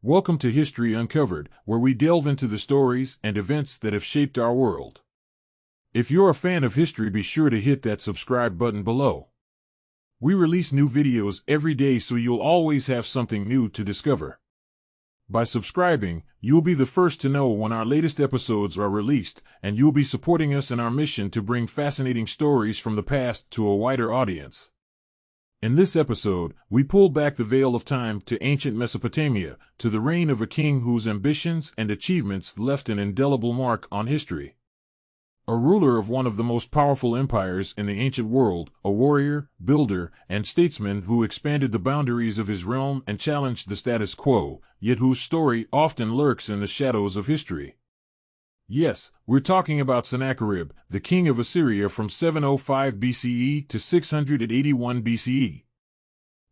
Welcome to History Uncovered, where we delve into the stories and events that have shaped our world. If you're a fan of history, be sure to hit that subscribe button below. We release new videos every day, so you'll always have something new to discover. By subscribing, you'll be the first to know when our latest episodes are released, and you'll be supporting us in our mission to bring fascinating stories from the past to a wider audience. In this episode, we pull back the veil of time to ancient Mesopotamia, to the reign of a king whose ambitions and achievements left an indelible mark on history. A ruler of one of the most powerful empires in the ancient world, a warrior, builder, and statesman who expanded the boundaries of his realm and challenged the status quo, yet whose story often lurks in the shadows of history. Yes, we're talking about Sennacherib, the king of Assyria from 705 BCE to 681 BCE.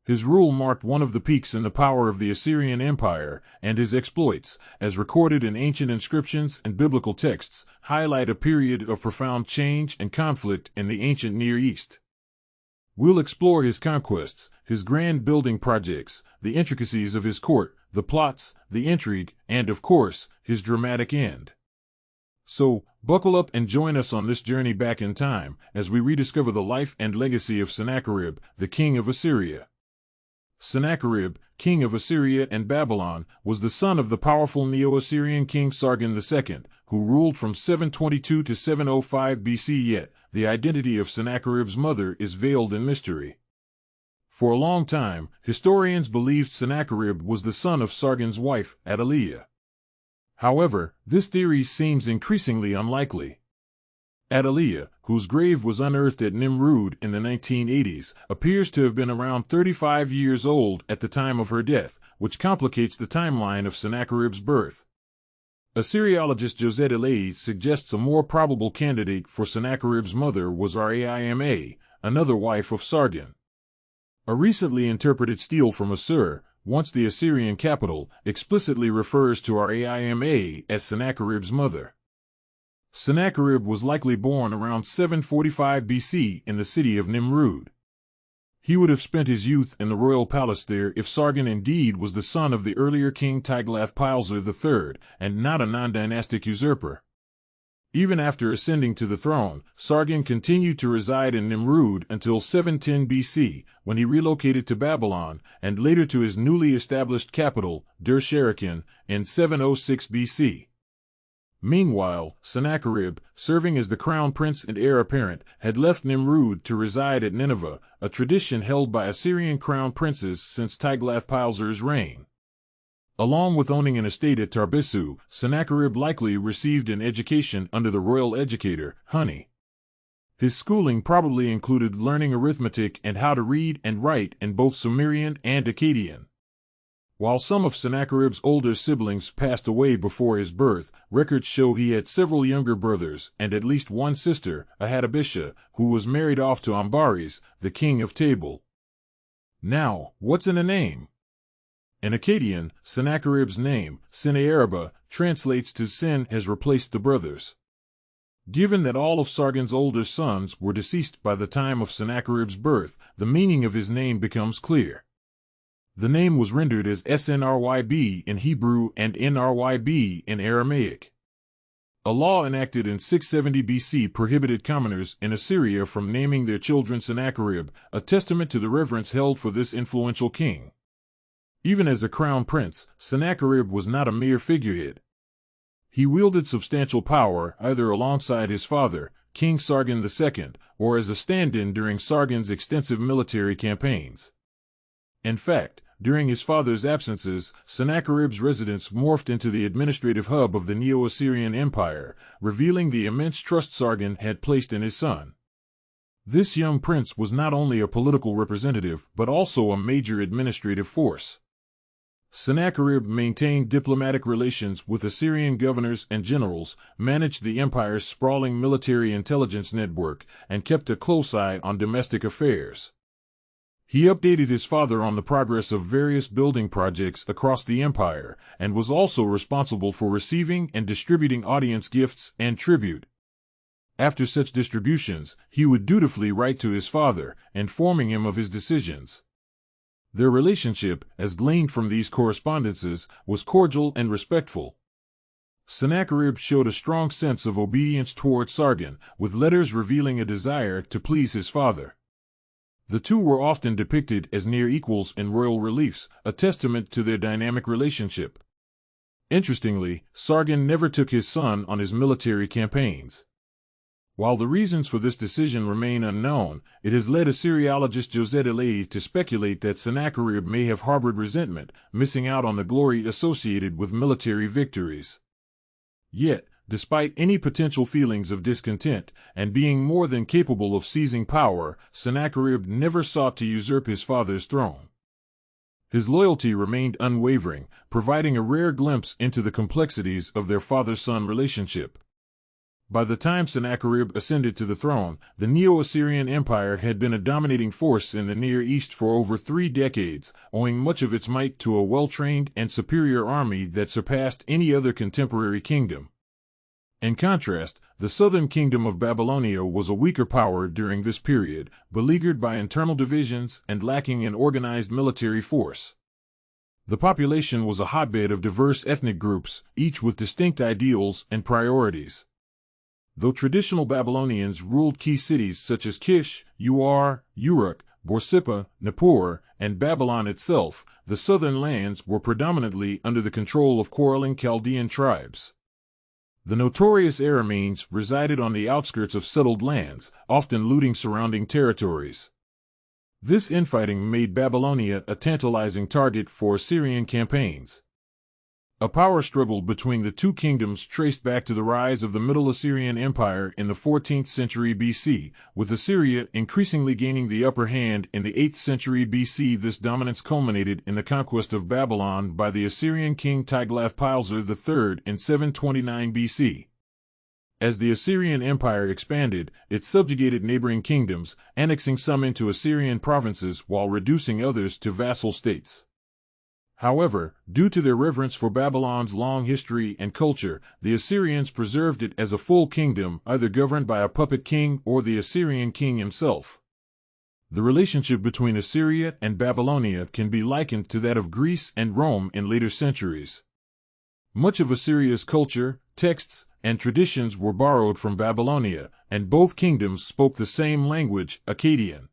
His rule marked one of the peaks in the power of the Assyrian Empire, and his exploits, as recorded in ancient inscriptions and biblical texts, highlight a period of profound change and conflict in the ancient Near East. We'll explore his conquests, his grand building projects, the intricacies of his court, the plots, the intrigue, and, of course, his dramatic end. So, buckle up and join us on this journey back in time, as we rediscover the life and legacy of Sennacherib, the king of Assyria. Sennacherib, king of Assyria and Babylon, was the son of the powerful Neo-Assyrian king Sargon II, who ruled from 722 to 705 BC. Yet, the identity of Sennacherib's mother is veiled in mystery. For a long time, historians believed Sennacherib was the son of Sargon's wife, Athaliah. However, this theory seems increasingly unlikely. Athaliah, whose grave was unearthed at Nimrud in the 1980s, appears to have been around 35 years old at the time of her death, which complicates the timeline of Sennacherib's birth. Assyriologist Josette Elaï suggests a more probable candidate for Sennacherib's mother was Arda-Mulissu, another wife of Sargon. A recently interpreted stele from Assur, once the Assyrian capital, explicitly refers to Arda-Mulissu as Sennacherib's mother. Sennacherib was likely born around 745 BC in the city of Nimrud. He would have spent his youth in the royal palace there if Sargon indeed was the son of the earlier king Tiglath-Pileser III, and not a non-dynastic usurper. Even after ascending to the throne, Sargon continued to reside in Nimrud until 710 BC, when he relocated to Babylon, and later to his newly established capital, Dur-Sharrukin, in 706 BC. Meanwhile, Sennacherib, serving as the crown prince and heir apparent, had left Nimrud to reside at Nineveh, a tradition held by Assyrian crown princes since Tiglath-Pileser's reign. Along with owning an estate at Tarbisu, Sennacherib likely received an education under the royal educator, Huni. His schooling probably included learning arithmetic and how to read and write in both Sumerian and Akkadian. While some of Sennacherib's older siblings passed away before his birth, records show he had several younger brothers and at least one sister, Ahadabisha, who was married off to Ambaris, the king of Tabal. Now, what's in a name? In Akkadian, Sennacherib's name, Sennacherib, translates to Sin has replaced the brothers. Given that all of Sargon's older sons were deceased by the time of Sennacherib's birth, the meaning of his name becomes clear. The name was rendered as Snryb in Hebrew and Nryb in Aramaic. A law enacted in 670 BC prohibited commoners in Assyria from naming their children Sennacherib, a testament to the reverence held for this influential king. Even as a crown prince, Sennacherib was not a mere figurehead. He wielded substantial power either alongside his father, King Sargon II, or as a stand-in during Sargon's extensive military campaigns. In fact, during his father's absences, Sennacherib's residence morphed into the administrative hub of the Neo-Assyrian Empire, revealing the immense trust Sargon had placed in his son. This young prince was not only a political representative but also a major administrative force. Sennacherib maintained diplomatic relations with Assyrian governors and generals, managed the empire's sprawling military intelligence network, and kept a close eye on domestic affairs. He updated his father on the progress of various building projects across the empire, and was also responsible for receiving and distributing audience gifts and tribute. After such distributions, he would dutifully write to his father, informing him of his decisions. Their relationship, as gleaned from these correspondences, was cordial and respectful. Sennacherib showed a strong sense of obedience toward Sargon, with letters revealing a desire to please his father. The two were often depicted as near equals in royal reliefs, a testament to their dynamic relationship. Interestingly, Sargon never took his son on his military campaigns. While the reasons for this decision remain unknown, it has led Assyriologist Josette Elaï to speculate that Sennacherib may have harbored resentment, missing out on the glory associated with military victories. Yet, despite any potential feelings of discontent, and being more than capable of seizing power, Sennacherib never sought to usurp his father's throne. His loyalty remained unwavering, providing a rare glimpse into the complexities of their father-son relationship. By the time Sennacherib ascended to the throne, the Neo-Assyrian Empire had been a dominating force in the Near East for over 3 decades, owing much of its might to a well-trained and superior army that surpassed any other contemporary kingdom. In contrast, the southern kingdom of Babylonia was a weaker power during this period, beleaguered by internal divisions and lacking an organized military force. The population was a hotbed of diverse ethnic groups, each with distinct ideals and priorities. Though traditional Babylonians ruled key cities such as Kish, Uruk, Borsippa, Nippur, and Babylon itself, the southern lands were predominantly under the control of quarreling Chaldean tribes. The notorious Arameans resided on the outskirts of settled lands, often looting surrounding territories. This infighting made Babylonia a tantalizing target for Assyrian campaigns. A power struggle between the two kingdoms traced back to the rise of the Middle Assyrian Empire in the 14th century BC, with Assyria increasingly gaining the upper hand in the 8th century BC. This dominance culminated in the conquest of Babylon by the Assyrian king Tiglath-Pileser III in 729 BC. As the Assyrian Empire expanded, it subjugated neighboring kingdoms, annexing some into Assyrian provinces while reducing others to vassal states. However, due to their reverence for Babylon's long history and culture, the Assyrians preserved it as a full kingdom, either governed by a puppet king or the Assyrian king himself. The relationship between Assyria and Babylonia can be likened to that of Greece and Rome in later centuries. Much of Assyria's culture, texts, and traditions were borrowed from Babylonia, and both kingdoms spoke the same language, Akkadian.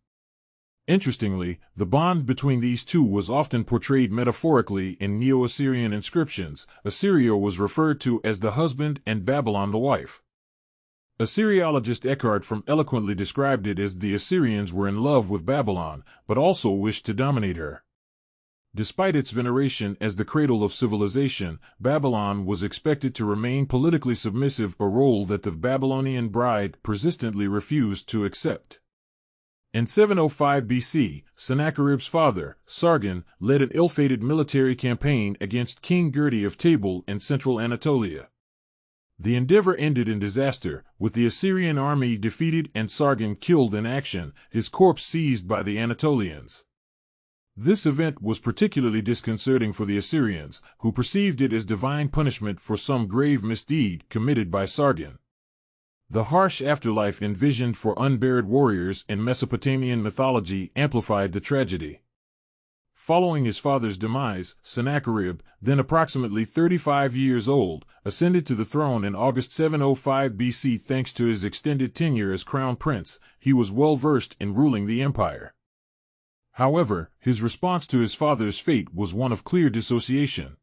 Interestingly, the bond between these two was often portrayed metaphorically in Neo-Assyrian inscriptions. Assyria was referred to as the husband and Babylon the wife. Assyriologist Eckhart from eloquently described it as the Assyrians were in love with Babylon, but also wished to dominate her. Despite its veneration as the cradle of civilization, Babylon was expected to remain politically submissive, a role that the Babylonian bride persistently refused to accept. In 705 BC, Sennacherib's father, Sargon, led an ill-fated military campaign against King Girti of Tabal in central Anatolia. The endeavor ended in disaster, with the Assyrian army defeated and Sargon killed in action, his corpse seized by the Anatolians. This event was particularly disconcerting for the Assyrians, who perceived it as divine punishment for some grave misdeed committed by Sargon. The harsh afterlife envisioned for unburied warriors in Mesopotamian mythology amplified the tragedy. Following his father's demise, Sennacherib, then approximately 35 years old, ascended to the throne in August 705 BC. Thanks to his extended tenure as crown prince, he was well versed in ruling the empire. However, his response to his father's fate was one of clear dissociation.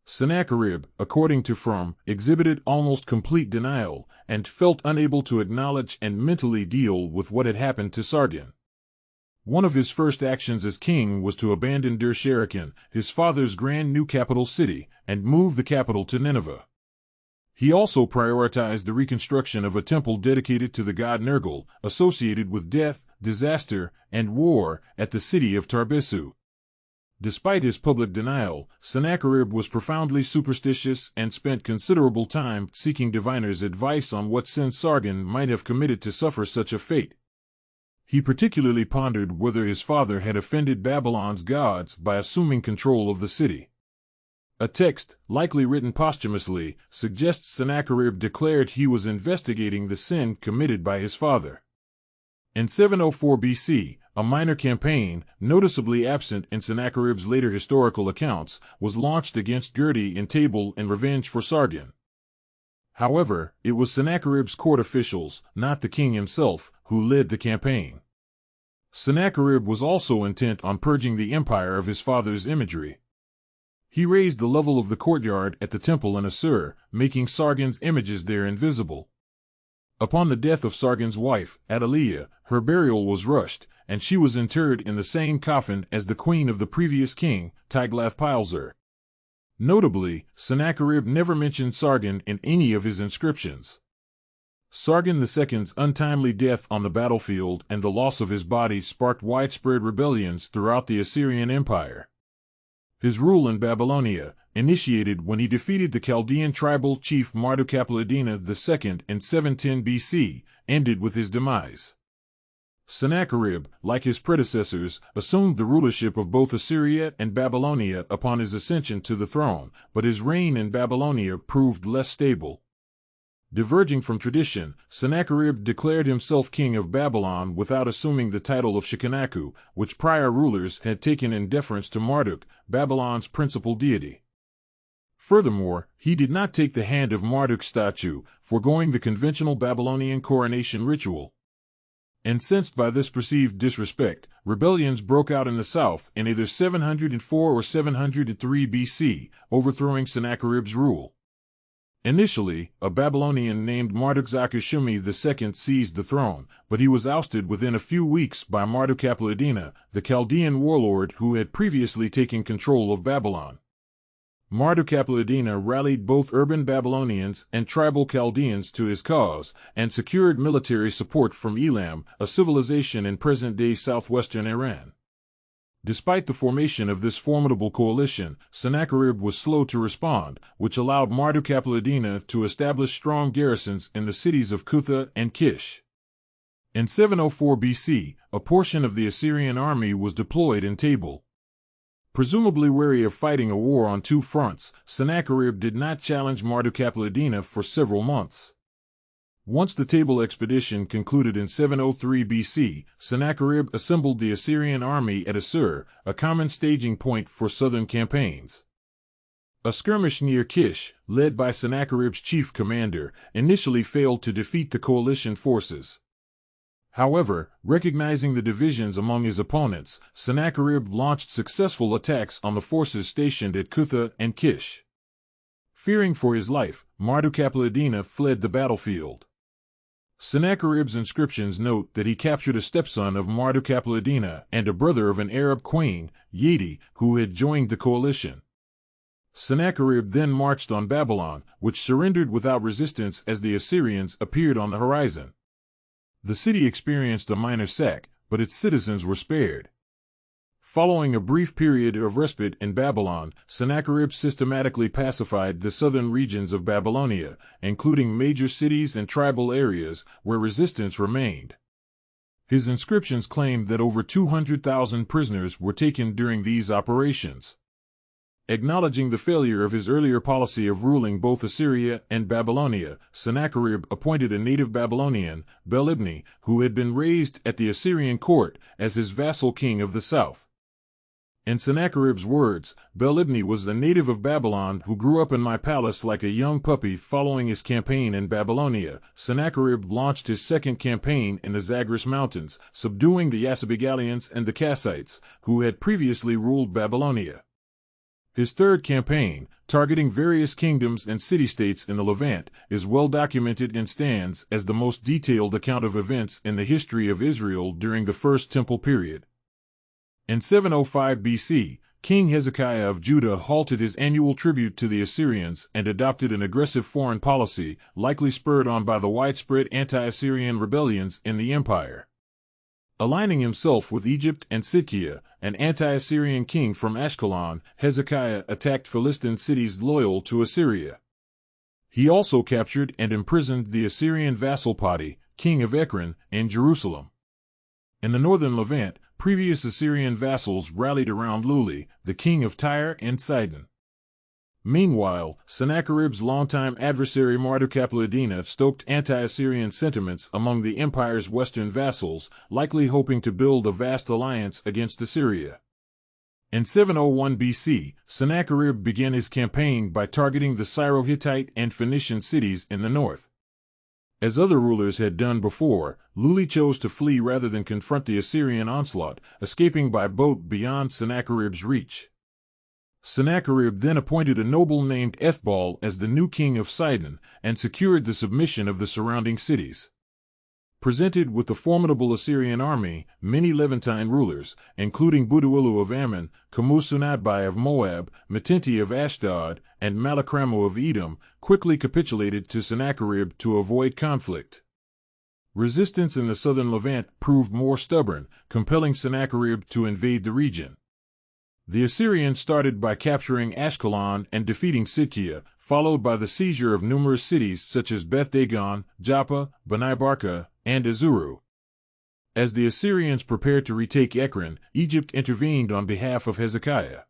Sennacherib, according to Fromm, exhibited almost complete denial, and felt unable to acknowledge and mentally deal with what had happened to Sargon. One of his first actions as king was to abandon Dur-Sharrukin, his father's grand new capital city, and move the capital to Nineveh. He also prioritized the reconstruction of a temple dedicated to the god Nergal, associated with death, disaster, and war, at the city of Tarbisu. Despite his public denial, Sennacherib was profoundly superstitious and spent considerable time seeking diviners' advice on what sin Sargon might have committed to suffer such a fate. He particularly pondered whether his father had offended Babylon's gods by assuming control of the city. A text, likely written posthumously, suggests Sennacherib declared he was investigating the sin committed by his father. In 704 BC, a minor campaign, noticeably absent in Sennacherib's later historical accounts, was launched against Girti in Table in revenge for Sargon. However, it was Sennacherib's court officials, not the king himself, who led the campaign. Sennacherib was also intent on purging the empire of his father's imagery. He raised the level of the courtyard at the temple in Assur, making Sargon's images there invisible. Upon the death of Sargon's wife, Athaliah, her burial was rushed, and she was interred in the same coffin as the queen of the previous king, Tiglath-Pileser. Notably, Sennacherib never mentioned Sargon in any of his inscriptions. Sargon II's untimely death on the battlefield and the loss of his body sparked widespread rebellions throughout the Assyrian Empire. His rule in Babylonia, initiated when he defeated the Chaldean tribal chief Marduk-apla-iddina II in 710 BC, ended with his demise. Sennacherib, like his predecessors, assumed the rulership of both Assyria and Babylonia upon his ascension to the throne, but his reign in Babylonia proved less stable. Diverging from tradition, Sennacherib declared himself king of Babylon without assuming the title of Shikanaku, which prior rulers had taken in deference to Marduk, Babylon's principal deity. Furthermore, he did not take the hand of Marduk's statue, foregoing the conventional Babylonian coronation ritual. Incensed by this perceived disrespect, rebellions broke out in the south in either 704 or 703 BC, overthrowing Sennacherib's rule. Initially, a Babylonian named Marduk-shumi II seized the throne, but he was ousted within a few weeks by Marduk-apla-iddina, the Chaldean warlord who had previously taken control of Babylon. Marduk-apla-iddina rallied both urban Babylonians and tribal Chaldeans to his cause, and secured military support from Elam, a civilization in present-day southwestern Iran. Despite the formation of this formidable coalition, Sennacherib was slow to respond, which allowed Marduk-apla-iddina to establish strong garrisons in the cities of Kutha and Kish. In 704 BC, a portion of the Assyrian army was deployed in Table. Presumably wary of fighting a war on two fronts, Sennacherib did not challenge Marduk-apla-iddina for several months. Once the Table expedition concluded in 703 BC, Sennacherib assembled the Assyrian army at Assur, a common staging point for southern campaigns. A skirmish near Kish, led by Sennacherib's chief commander, initially failed to defeat the coalition forces. However, recognizing the divisions among his opponents, Sennacherib launched successful attacks on the forces stationed at Kutha and Kish. Fearing for his life, Marduk-apla-iddina fled the battlefield. Sennacherib's inscriptions note that he captured a stepson of Marduk-apla-iddina and a brother of an Arab queen, Yedi, who had joined the coalition. Sennacherib then marched on Babylon, which surrendered without resistance as the Assyrians appeared on the horizon. The city experienced a minor sack, but its citizens were spared. Following a brief period of respite in Babylon, Sennacherib systematically pacified the southern regions of Babylonia, including major cities and tribal areas where resistance remained. His inscriptions claim that over 200,000 prisoners were taken during these operations. Acknowledging the failure of his earlier policy of ruling both Assyria and Babylonia, Sennacherib appointed a native Babylonian, Bel-ibni, who had been raised at the Assyrian court, as his vassal king of the south. In Sennacherib's words, Bel-ibni was a native of Babylon who grew up in my palace like a young puppy. Following his campaign in Babylonia, Sennacherib launched his second campaign in the Zagros Mountains, subduing the Yasybegallians and the Kassites, who had previously ruled Babylonia. His third campaign, targeting various kingdoms and city-states in the Levant, is well documented and stands as the most detailed account of events in the history of Israel during the First Temple period. In 705 BC, King Hezekiah of Judah halted his annual tribute to the Assyrians and adopted an aggressive foreign policy, likely spurred on by the widespread anti-Assyrian rebellions in the empire. Aligning himself with Egypt and Sidkiah, an anti-Assyrian king from Ashkelon, Hezekiah attacked Philistine cities loyal to Assyria. He also captured and imprisoned the Assyrian vassal Poti, king of Ekron, in Jerusalem. In the northern Levant, previous Assyrian vassals rallied around Luli, the king of Tyre and Sidon. Meanwhile, Sennacherib's longtime adversary Marduk-apla-iddina stoked anti-Assyrian sentiments among the empire's western vassals, likely hoping to build a vast alliance against Assyria. In 701 BC, Sennacherib began his campaign by targeting the Syro-Hittite and Phoenician cities in the north. As other rulers had done before, Luli chose to flee rather than confront the Assyrian onslaught, escaping by boat beyond Sennacherib's reach. Sennacherib then appointed a noble named Ethbal as the new king of Sidon and secured the submission of the surrounding cities. Presented with the formidable Assyrian army, many Levantine rulers, including Buduilu of Ammon, Kamusunadbai of Moab, Metenti of Ashdod, and Malakramu of Edom, quickly capitulated to Sennacherib to avoid conflict. Resistance in the southern Levant proved more stubborn, compelling Sennacherib to invade the region. The Assyrians started by capturing Ashkelon and defeating Sidkiah, followed by the seizure of numerous cities such as Beth-Dagon, Joppa, Bani-Barka, and Azuru. As the Assyrians prepared to retake Ekron, Egypt intervened on behalf of Hezekiah.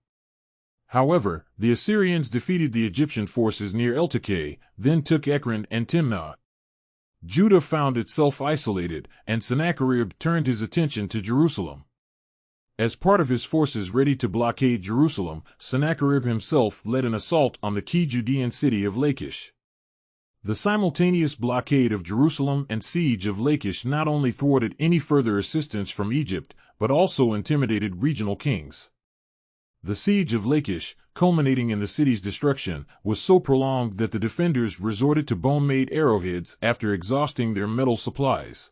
However, the Assyrians defeated the Egyptian forces near Eltekeh, then took Ekron and Timnah. Judah found itself isolated, and Sennacherib turned his attention to Jerusalem. As part of his forces ready to blockade Jerusalem, Sennacherib himself led an assault on the key Judean city of Lachish. The simultaneous blockade of Jerusalem and siege of Lachish not only thwarted any further assistance from Egypt, but also intimidated regional kings. The siege of Lachish, culminating in the city's destruction, was so prolonged that the defenders resorted to bone-made arrowheads after exhausting their metal supplies.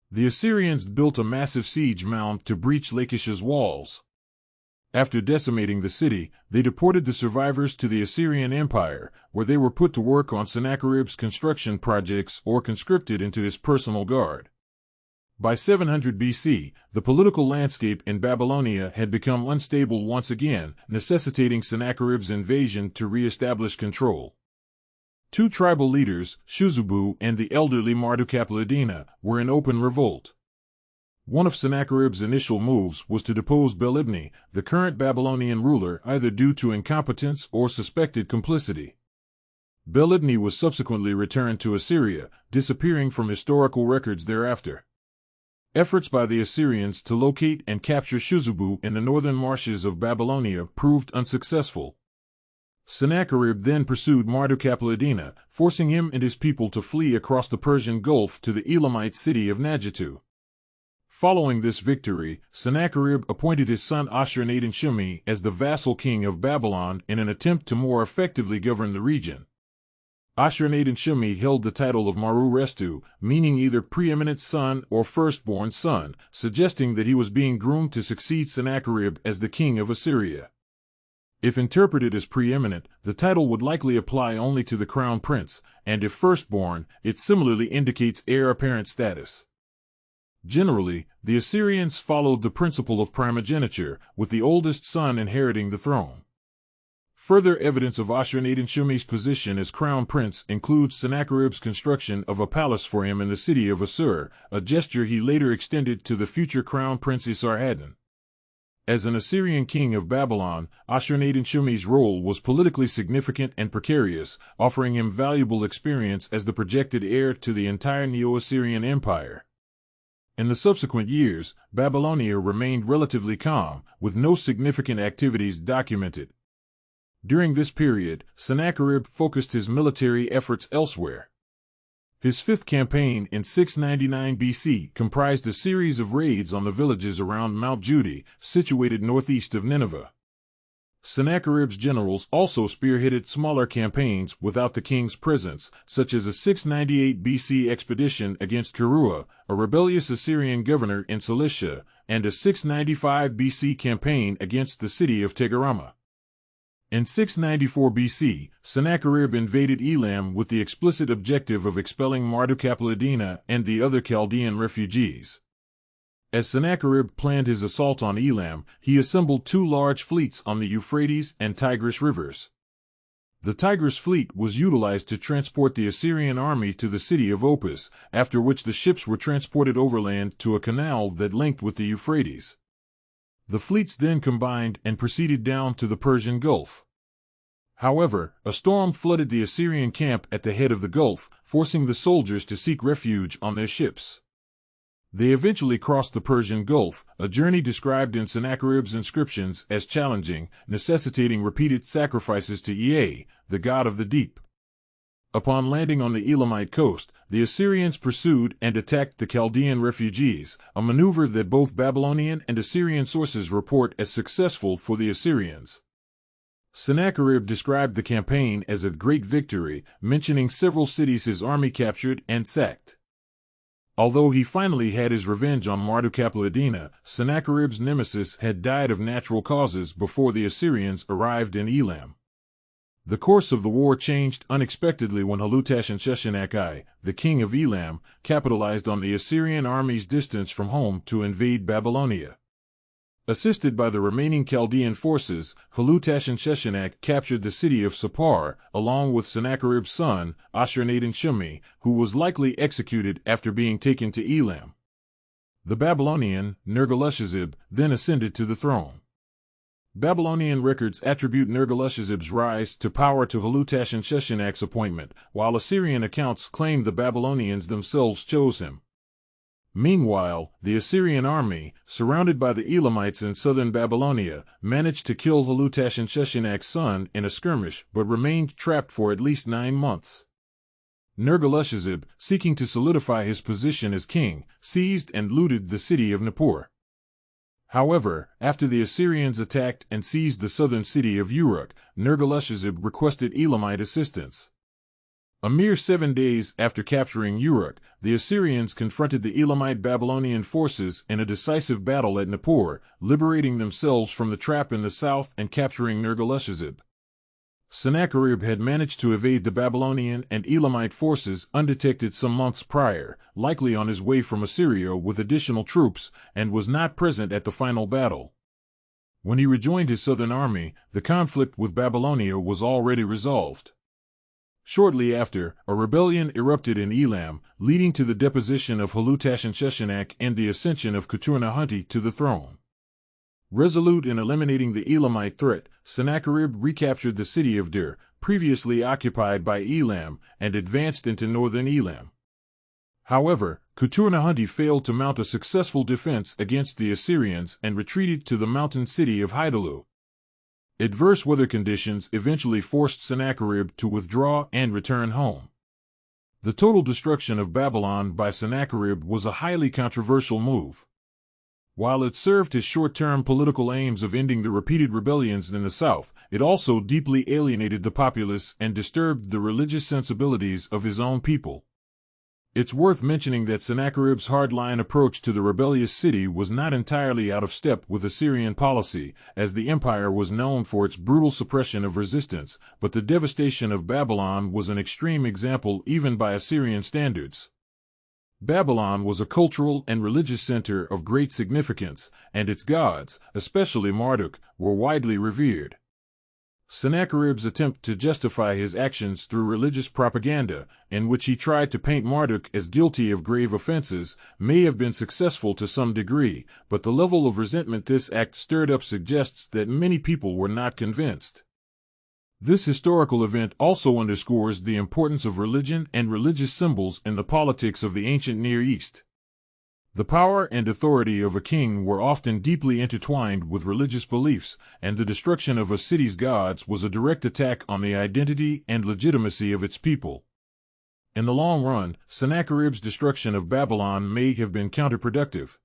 The Assyrians built a massive siege mound to breach Lachish's walls. After decimating the city, they deported the survivors to the Assyrian Empire, where they were put to work on Sennacherib's construction projects or conscripted into his personal guard. By 700 BC, the political landscape in Babylonia had become unstable once again, necessitating Sennacherib's invasion to re-establish control. Two tribal leaders, Shuzubu and the elderly Marduk-apla-iddina, were in open revolt. One of Sennacherib's initial moves was to depose Bel-ibni, the current Babylonian ruler, either due to incompetence or suspected complicity. Bel-ibni was subsequently returned to Assyria, disappearing from historical records thereafter. Efforts by the Assyrians to locate and capture Shuzubu in the northern marshes of Babylonia proved unsuccessful. Sennacherib then pursued Marduk-apla-iddina, forcing him and his people to flee across the Persian Gulf to the Elamite city of Najitu. Following this victory, Sennacherib appointed his son Ashur-nadin-shumi as the vassal king of Babylon in an attempt to more effectively govern the region. Ashur-nadin-shumi held the title of Maru-Restu, meaning either preeminent son or firstborn son, suggesting that he was being groomed to succeed Sennacherib as the king of Assyria. If interpreted as preeminent, the title would likely apply only to the crown prince, and if firstborn, it similarly indicates heir apparent status. Generally, the Assyrians followed the principle of primogeniture, with the oldest son inheriting the throne. Further evidence of Ashur-nadin-shumi's position as crown prince includes Sennacherib's construction of a palace for him in the city of Assur, a gesture he later extended to the future crown prince Esarhaddon. As an Assyrian king of Babylon, Ashur-nadin-shumi's role was politically significant and precarious, offering him valuable experience as the projected heir to the entire Neo-Assyrian Empire. In the subsequent years, Babylonia remained relatively calm, with no significant activities documented. During this period, Sennacherib focused his military efforts elsewhere. His fifth campaign in 699 BC comprised a series of raids on the villages around Mount Judi, situated northeast of Nineveh. Sennacherib's generals also spearheaded smaller campaigns without the king's presence, such as a 698 BC expedition against Keruah, a rebellious Assyrian governor in Cilicia, and a 695 BC campaign against the city of Togarmah. In 694 BC, Sennacherib invaded Elam with the explicit objective of expelling Marduk-apla-iddina and the other Chaldean refugees. As Sennacherib planned his assault on Elam, he assembled two large fleets on the Euphrates and Tigris rivers. The Tigris fleet was utilized to transport the Assyrian army to the city of Opis, after which the ships were transported overland to a canal that linked with the Euphrates. The fleets then combined and proceeded down to the Persian Gulf. However, a storm flooded the Assyrian camp at the head of the Gulf, forcing the soldiers to seek refuge on their ships. They eventually crossed the Persian Gulf, a journey described in Sennacherib's inscriptions as challenging, necessitating repeated sacrifices to Ea, the god of the deep. Upon landing on the Elamite coast, the Assyrians pursued and attacked the Chaldean refugees, a maneuver that both Babylonian and Assyrian sources report as successful for the Assyrians. Sennacherib described the campaign as a great victory, mentioning several cities his army captured and sacked. Although he finally had his revenge on Marduk-apla-iddina, Sennacherib's nemesis had died of natural causes before the Assyrians arrived in Elam. The course of the war changed unexpectedly when Naqi'a, the king of Elam, capitalized on the Assyrian army's distance from home to invade Babylonia. Assisted by the remaining Chaldean forces, Naqi'a captured the city of Sippar, along with Sennacherib's son, Ashur-nadin-shumi, who was likely executed after being taken to Elam. The Babylonian, Nergal-ushezib, then ascended to the throne. Babylonian records attribute Nergal-ushezib's rise to power to Naqi'a's appointment, while Assyrian accounts claim the Babylonians themselves chose him. Meanwhile, the Assyrian army, surrounded by the Elamites in southern Babylonia, managed to kill Naqi'a's son in a skirmish but remained trapped for at least 9 months. Nergal-ushezib, seeking to solidify his position as king, seized and looted the city of Nippur. However, after the Assyrians attacked and seized the southern city of Uruk, Nergal-ushezib requested Elamite assistance. A mere 7 days after capturing Uruk, the Assyrians confronted the Elamite Babylonian forces in a decisive battle at Nippur, liberating themselves from the trap in the south and capturing Nergal-ushezib. Sennacherib had managed to evade the Babylonian and Elamite forces undetected some months prior, likely on his way from Assyria with additional troops, and was not present at the final battle. When he rejoined his southern army, the conflict with Babylonia was already resolved. Shortly after, a rebellion erupted in Elam, leading to the deposition of Naqi'a and the ascension of Kutur-Nahhunte to the throne. Resolute in eliminating the Elamite threat, Sennacherib recaptured the city of Dir, previously occupied by Elam, and advanced into northern Elam. However, Kutur-Nahhunte failed to mount a successful defense against the Assyrians and retreated to the mountain city of Halule. Adverse weather conditions eventually forced Sennacherib to withdraw and return home. The total destruction of Babylon by Sennacherib was a highly controversial move. While it served his short-term political aims of ending the repeated rebellions in the south, it also deeply alienated the populace and disturbed the religious sensibilities of his own people. It's worth mentioning that Sennacherib's hardline approach to the rebellious city was not entirely out of step with Assyrian policy, as the empire was known for its brutal suppression of resistance, but the devastation of Babylon was an extreme example even by Assyrian standards. Babylon was a cultural and religious center of great significance, and its gods, especially Marduk, were widely revered. Sennacherib's attempt to justify his actions through religious propaganda, in which he tried to paint Marduk as guilty of grave offenses, may have been successful to some degree, but the level of resentment this act stirred up suggests that many people were not convinced. This historical event also underscores the importance of religion and religious symbols in the politics of the ancient Near East. The power and authority of a king were often deeply intertwined with religious beliefs, and the destruction of a city's gods was a direct attack on the identity and legitimacy of its people. In the long run, Sennacherib's destruction of Babylon may have been counterproductive.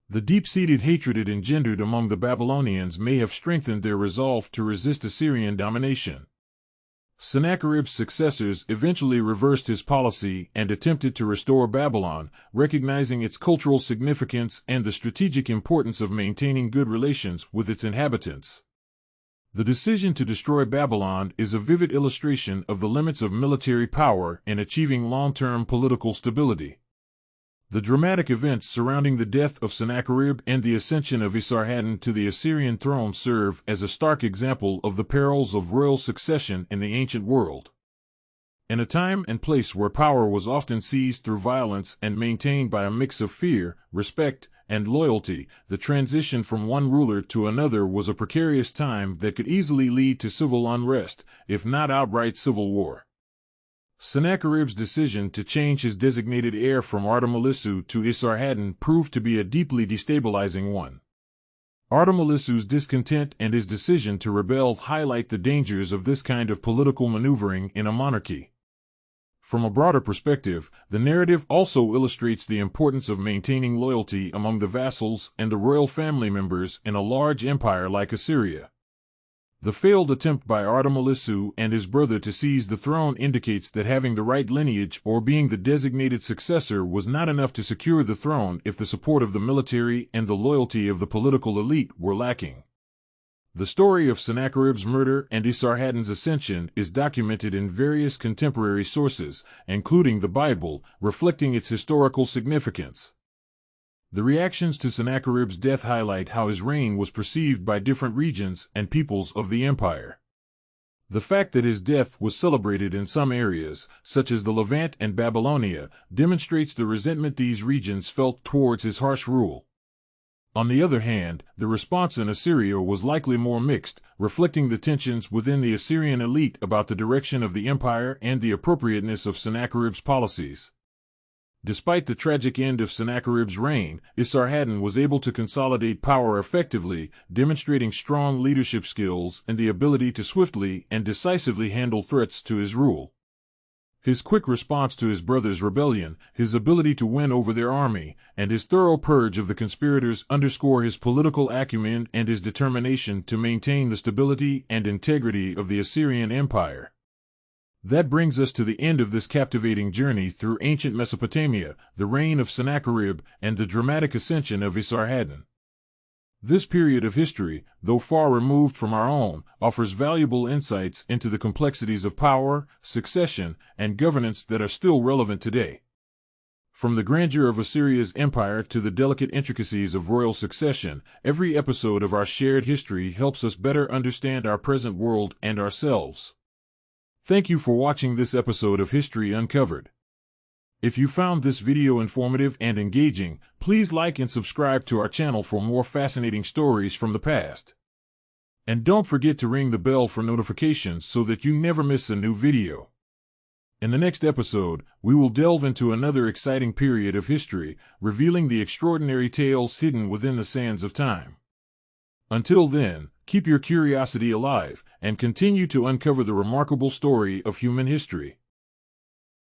The deep-seated hatred it engendered among the Babylonians may have strengthened their resolve to resist Assyrian domination. Sennacherib's successors eventually reversed his policy and attempted to restore Babylon, recognizing its cultural significance and the strategic importance of maintaining good relations with its inhabitants. The decision to destroy Babylon is a vivid illustration of the limits of military power in achieving long-term political stability. The dramatic events surrounding the death of Sennacherib and the ascension of Esarhaddon to the Assyrian throne serve as a stark example of the perils of royal succession in the ancient world. In a time and place where power was often seized through violence and maintained by a mix of fear, respect, and loyalty, the transition from one ruler to another was a precarious time that could easily lead to civil unrest, if not outright civil war. Sennacherib's decision to change his designated heir from Arda-Mulissu to Esarhaddon proved to be a deeply destabilizing one. Arda-Mulissu's discontent and his decision to rebel highlight the dangers of this kind of political maneuvering in a monarchy. From a broader perspective, the narrative also illustrates the importance of maintaining loyalty among the vassals and the royal family members in a large empire like Assyria. The failed attempt by Arda-Mulissu and his brother to seize the throne indicates that having the right lineage or being the designated successor was not enough to secure the throne if the support of the military and the loyalty of the political elite were lacking. The story of Sennacherib's murder and Esarhaddon's ascension is documented in various contemporary sources, including the Bible, reflecting its historical significance. The reactions to Sennacherib's death highlight how his reign was perceived by different regions and peoples of the empire. The fact that his death was celebrated in some areas, such as the Levant and Babylonia, demonstrates the resentment these regions felt towards his harsh rule. On the other hand, the response in Assyria was likely more mixed, reflecting the tensions within the Assyrian elite about the direction of the empire and the appropriateness of Sennacherib's policies. Despite the tragic end of Sennacherib's reign, Esarhaddon was able to consolidate power effectively, demonstrating strong leadership skills and the ability to swiftly and decisively handle threats to his rule. His quick response to his brother's rebellion, his ability to win over their army, and his thorough purge of the conspirators underscore his political acumen and his determination to maintain the stability and integrity of the Assyrian Empire. That brings us to the end of this captivating journey through ancient Mesopotamia, the reign of Sennacherib, and the dramatic ascension of Esarhaddon. This period of history, though far removed from our own, offers valuable insights into the complexities of power, succession, and governance that are still relevant today. From the grandeur of Assyria's empire to the delicate intricacies of royal succession, every episode of our shared history helps us better understand our present world and ourselves. Thank you for watching this episode of History Uncovered. If you found this video informative and engaging, please like and subscribe to our channel for more fascinating stories from the past. And don't forget to ring the bell for notifications so that you never miss a new video. In the next episode, we will delve into another exciting period of history, revealing the extraordinary tales hidden within the sands of time. Until then, keep your curiosity alive and continue to uncover the remarkable story of human history.